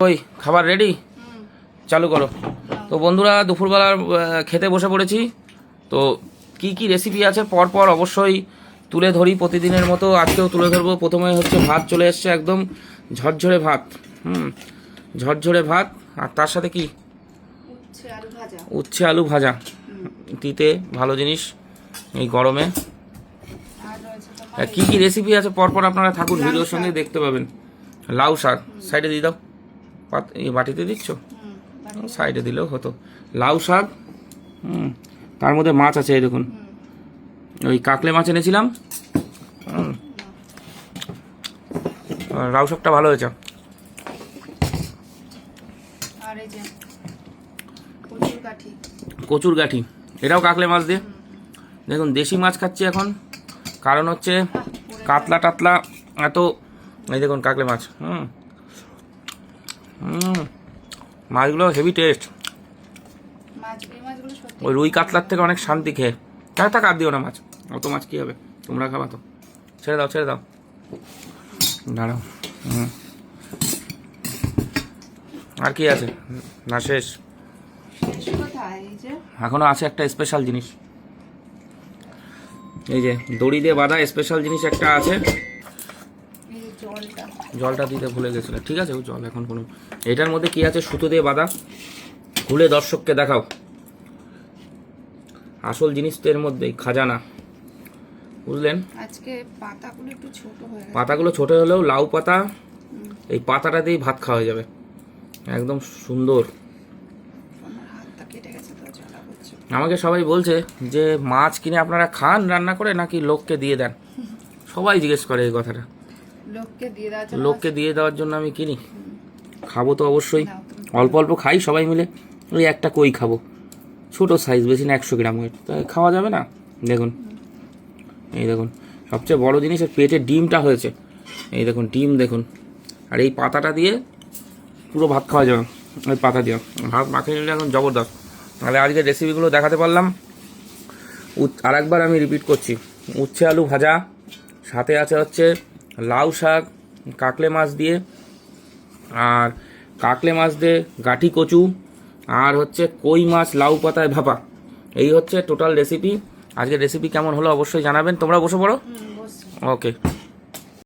ওই খাবার রেডি, চালু করো। তো বন্ধুরা দুপুরবেলার খেতে বসে পড়েছি। তো কি কি রেসিপি আছে পরপর অবশ্যই তুলে ধরি, প্রতিদিনের মতো আজকেও তুলে ধরবো। প্রথমে হচ্ছে ভাত চলে এসছে, একদম ঝরঝরে ভাত। ঝরঝরে ভাত, আর তার সাথে কি উচ্ছে আলু ভাজা। তিতে ভালো জিনিস এই গরমে। কি কি রেসিপি আছে পরপর আপনারা থাকুন, ভিডিওর সঙ্গে দেখতে পাবেন। লাউ শাক সাইডে দিয়ে দাও, এই বাটিতে দিচ্ছ, সাইডে দিলেও হতো। লাউ শাক, তার মধ্যে মাছ আছে, এই দেখুন ওই কাকলে মাছ এনেছিলাম। লাউ শাকটা ভালো হয়েছে। কচুর গাঠি, এটাও কাকলে মাছ দিয়ে। দেখুন দেশি মাছ খাচ্ছি এখন, কারণ হচ্ছে কাতলা টাতলা এত। এই দেখুন কাকলে মাছ, মাছগুলো হেভি টেস্ট। ওই রুই কাতলার থেকে অনেক শান্তি খেয়ে। থাক আর দিও না মাছ, অত মাছ কী হবে, তোমরা খাবা তো। ছেড়ে দাও ছেড়ে দাও, দাঁড়াও। আর কি আছে না শেষ? এখনো আছে একটা স্পেশাল জিনিস, এই যে দড়ি দিয়ে বাঁধা স্পেশাল জিনিস একটা আছে। জলটা দিতে ভুলে গেছিল, ঠিক আছে ও জল এখন কোনো। এটার মধ্যে কি আছে? সুতো দিয়ে বাঁধা। খুলে দর্শককে দেখাও, আসল জিনিস তো এর মধ্যেই, খাজানা। বুঝলেন? আজকে পাতাগুলো একটু ছোট হয়ে গেছে। পাতাগুলো ছোট হলেও লাউ পাতা, এই পাতাটা দিয়েই ভাত খাওয়া যাবে, একদম সুন্দর। আমাকে সবাই বলছে যে মাছ কিনে আপনারা খান রান্না করে নাকি লোককে দিয়ে দেন, সবাই জিজ্ঞেস করে এই কথাটা। লোককে দিয়ে দেওয়ার জন্য আমি কিনি, খাবো তো অবশ্যই। অল্প অল্প খাই সবাই মিলে, ওই একটা কই খাবো, ছোটো সাইজ, বেশি না, 100 গ্রাম ওয়েট, তাই খাওয়া যাবে না। দেখুন এই দেখুন, সবচেয়ে বড় জিনিস এর পেটে ডিমটা হয়েছে, এই দেখুন ডিম দেখুন। আর এই পাতাটা দিয়ে পুরো ভাত খাওয়া যাবে, ওই পাতা দিয়ে ভাত মাখিয়ে নিলে এখন জবরদস্ত। তাহলে আজকের রেসিপিগুলো দেখাতে পারলাম। আর একবার আমি রিপিট করছি, উচ্ছে আলু ভাজা, সাথে আছে হচ্ছে লাউ শাক কাকলে মাছ দিয়ে, আর কাকলে মাছ দিয়ে গাঠি কচু, আর হচ্ছে কই মাছ লাউ পাতায় ভাপা। এই হচ্ছে টোটাল রেসিপি। আজকের রেসিপি কেমন হলো অবশ্যই জানাবেন। তোমরা বসে পড়ো, ওকে।